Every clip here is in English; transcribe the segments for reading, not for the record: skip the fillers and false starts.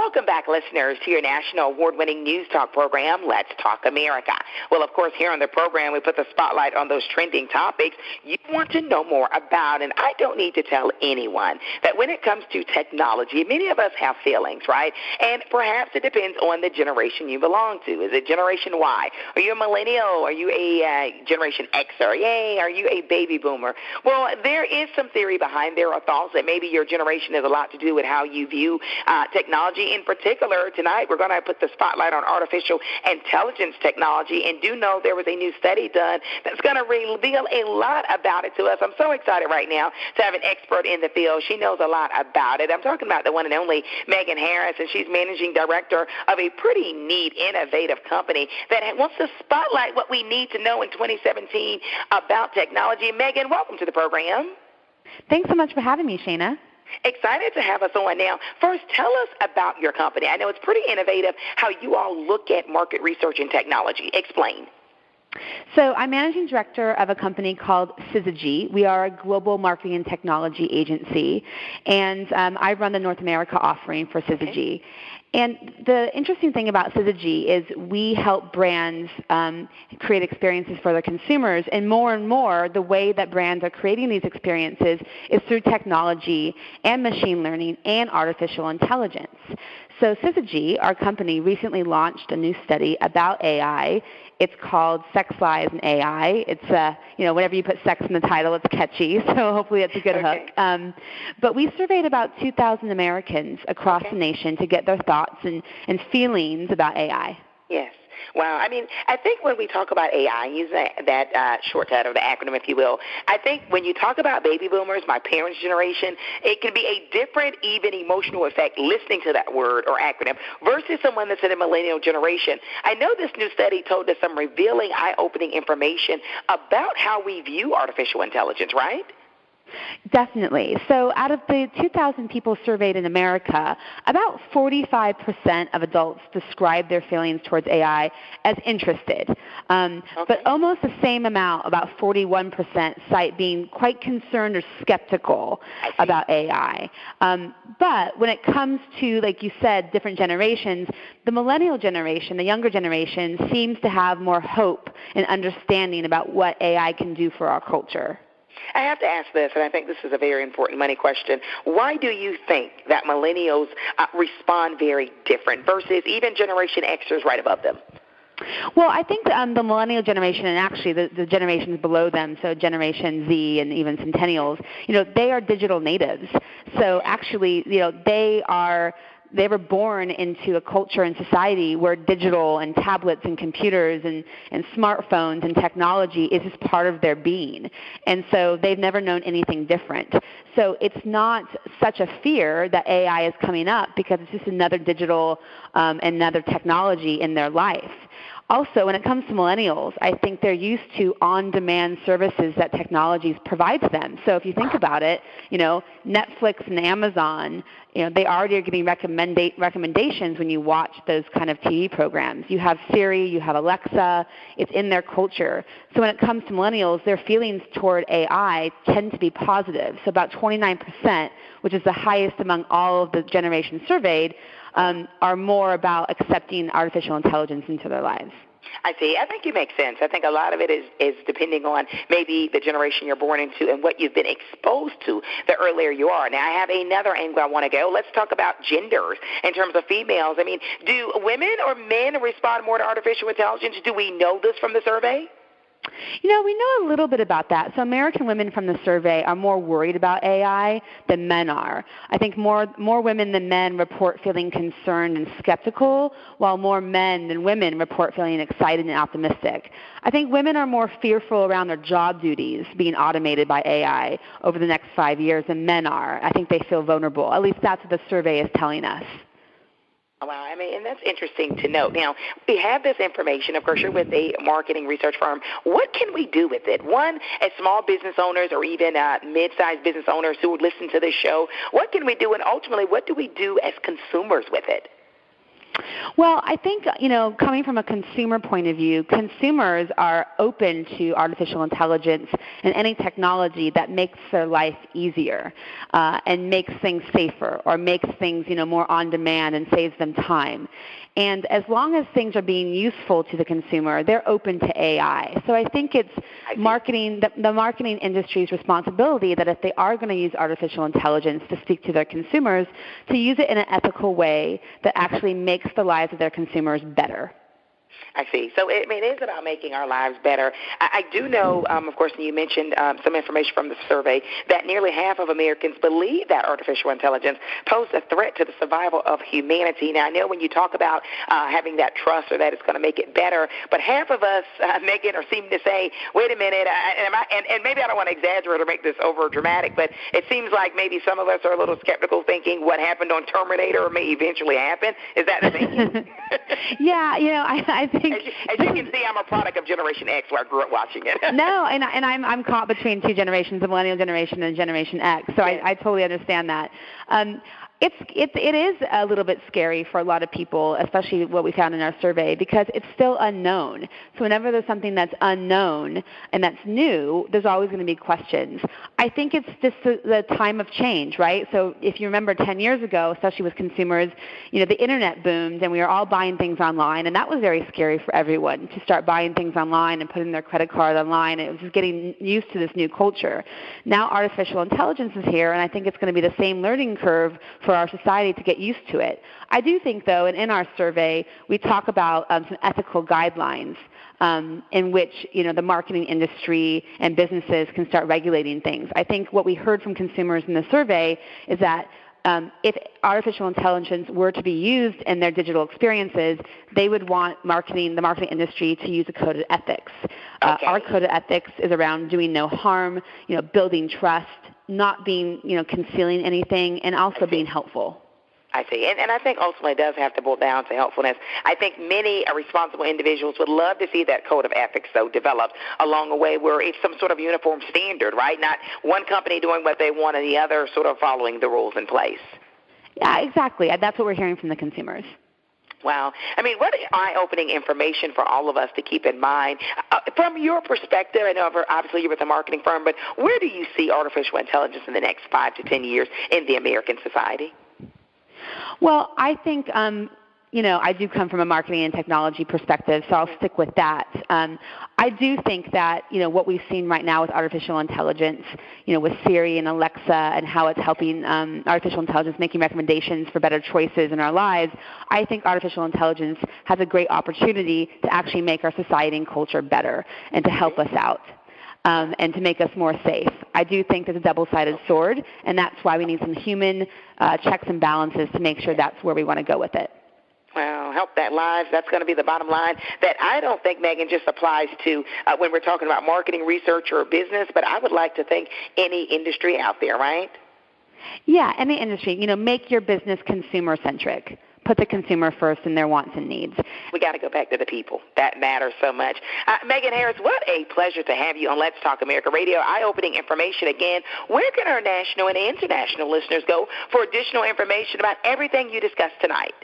Welcome back, listeners, to your national award-winning news talk program, Let's Talk America. Well, of course, here on the program, we put the spotlight on those trending topics you want to know more about. And I don't need to tell anyone that when it comes to technology, many of us have feelings, right? And perhaps it depends on the generation you belong to. Is it Generation Y? Are you a millennial? Are you a Generation Xer? Yay, are you a baby boomer? Well, there is some theory behind there, or thoughts that maybe your generation has a lot to do with how you view technology. In particular, tonight we're going to put the spotlight on artificial intelligence technology, and do know there was a new study done that's going to reveal a lot about it to us. I'm so excited right now to have an expert in the field. She knows a lot about it. I'm talking about the one and only MeganHarris, and she's managing director of a pretty neat, innovative company that wants to spotlight what we need to know in 2017 about technology. Megan, welcome to the program. Thanks so much for having me, Shana. Excited to have us on. Now, first, tell us about your company. I know it's pretty innovative how you all look at market research and technology. Explain. So I'm managing director of a company called Syzygy. We are a global marketing and technology agency, and I run the North America offering for Syzygy. And the interesting thing about Syzygy is we help brands create experiences for their consumers, and more, the way that brands are creating these experiences is through technology and machine learning and artificial intelligence. So Syzygy, our company, recently launched a new study about AI. It's called Sex, Lies, and AI. It's, whenever you put sex in the title, it's catchy, so hopefully it's a good hook. But we surveyed about 2,000 Americans across the nation to get their thoughts and feelings about AI. Yes. Wow. I mean, I think when we talk about AI, use that shortcut or the acronym, if you will, I think when you talk about baby boomers, my parents' generation, it can be a different, even emotional effect listening to that word or acronym versus someone that's in a millennial generation. I know this new study told us some revealing, eye-opening information about how we view artificial intelligence, right? Definitely. So out of the 2,000 people surveyed in America, about 45% of adults describe their feelings towards AI as interested. But almost the same amount, about 41%, cite being quite concerned or skeptical about AI. But when it comes to, like you said, different generations, the millennial generation, the younger generation, seems to have more hope and understanding about what AI can do for our culture. I have to ask this, and I think this is a very important money question. Why do you think that millennials respond very different versus even Generation Xers right above them? Well, I think the millennial generation, and actually the generations below them, so Generation Z and even Centennials, they are digital natives. So actually, they were born into a culture and society where digital and tablets and computers and smartphones and technology is just part of their being. And so they've never known anything different. So it's not such a fear that AI is coming up because it's just another digital, another technology in their life. Also, when it comes to millennials, I think they're used to on-demand services that technologies provides them. So if you think about it, Netflix and Amazon, they already are getting recommendations when you watch those kind of TV programs. You have Siri, you have Alexa, it's in their culture. So when it comes to millennials, their feelings toward AI tend to be positive. So about 29%, which is the highest among all of the generations surveyed, are more about accepting artificial intelligence into their lives. I see. I think it makes sense. I think a lot of it is depending on maybe the generation you're born into and what you've been exposed to the earlier you are. Now, I have another angle I want to go. Let's talk about genders in terms of females. I mean, do women or men respond more to artificial intelligence? Do we know this from the survey? We know a little bit about that. So American women from the survey are more worried about AI than men are. I think more women than men report feeling concerned and skeptical, while more men than women report feeling excited and optimistic. I think women are more fearful around their job duties being automated by AI over the next 5 years than men are. I think they feel vulnerable. At least that's what the survey is telling us. Wow, I mean, and that's interesting to note. Now, we have this information. Of course, you're with a marketing research firm. What can we do with it? One, as small business owners or even mid-sized business owners who would listen to this show, what can we do? And ultimately, what do we do as consumers with it? Well, I think, coming from a consumer point of view, consumers are open to artificial intelligence and any technology that makes their life easier and makes things safer or makes things, more on demand and saves them time. And as long as things are being useful to the consumer, they're open to AI. So I think it's the marketing industry's responsibility that if they are going to use artificial intelligence to speak to their consumers, to use it in an ethical way that actually makes the lives of their consumers better. I see. So, it is about making our lives better. I do know, of course, you mentioned some information from the survey, that nearly half of Americans believe that artificial intelligence poses a threat to the survival of humanity. Now, I know when you talk about having that trust or that it's going to make it better, but half of us, Megan, are seeming to say, wait a minute, and maybe I don't want to exaggerate or make this over dramatic, but it seems like maybe some of us are a little skeptical, thinking what happened on Terminator may eventually happen. Is that the thing? Yeah, I think. As you can see, I'm a product of Generation X, so I grew up watching it. No, and I'm caught between two generations, the millennial generation and Generation X, so I totally understand that. It is a little bit scary for a lot of people, especially what we found in our survey, because it's still unknown. So whenever there's something that's unknown and that's new, there's always going to be questions. I think it's just the time of change, right? So if you remember 10 years ago, especially with consumers, the internet boomed and we were all buying things online, and that was very scary for everyone to start buying things online and putting their credit card online. It was just getting used to this new culture. Now artificial intelligence is here, and I think it's going to be the same learning curve for our society to get used to it. I do think, though, and in our survey, we talk about some ethical guidelines in which the marketing industry and businesses can start regulating things. I think what we heard from consumers in the survey is that if artificial intelligence were to be used in their digital experiences, they would want the marketing industry to use a code of ethics. Our code of ethics is around doing no harm, building trust, not being, concealing anything, and also being helpful. I see. And I think ultimately it does have to boil down to helpfulness. I think many responsible individuals would love to see that code of ethics, though, developed along a way where it's some sort of uniform standard, right? Not one company doing what they want and the other sort of following the rules in place. Yeah, exactly. That's what we're hearing from the consumers. Wow. What eye-opening information for all of us to keep in mind. From your perspective, I know obviously you're with a marketing firm, but where do you see artificial intelligence in the next 5 to 10 years in the American society? Well, I think, I do come from a marketing and technology perspective, so I'll stick with that. I do think that, what we've seen right now with artificial intelligence, with Siri and Alexa and how it's helping artificial intelligence making recommendations for better choices in our lives, I think artificial intelligence has a great opportunity to actually make our society and culture better and to help us out. And to make us more safe. I do think there's a double-sided sword, and that's why we need some human checks and balances to make sure that's where we want to go with it. Well, help that lives. That's going to be the bottom line. That I don't think, Megan, just applies to when we're talking about marketing, research, or business, but I would like to think any industry out there, right? Yeah, any industry. Make your business consumer-centric. Put the consumer first in their wants and needs. We got to go back to the people. That matters so much. MeganHarris, what a pleasure to have you on Let's Talk America Radio. Eye-opening information again. Where can our national and international listeners go for additional information about everything you discussed tonight?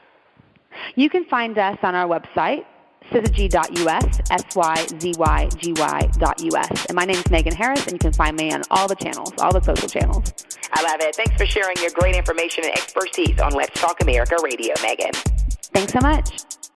You can find us on our website, syzygy.us, syzygy.us. And my name is MeganHarris, and you can find me on all the channels, all the social channels. I love it. Thanks for sharing your great information and expertise on Let's Talk America Radio, Megan. Thanks so much.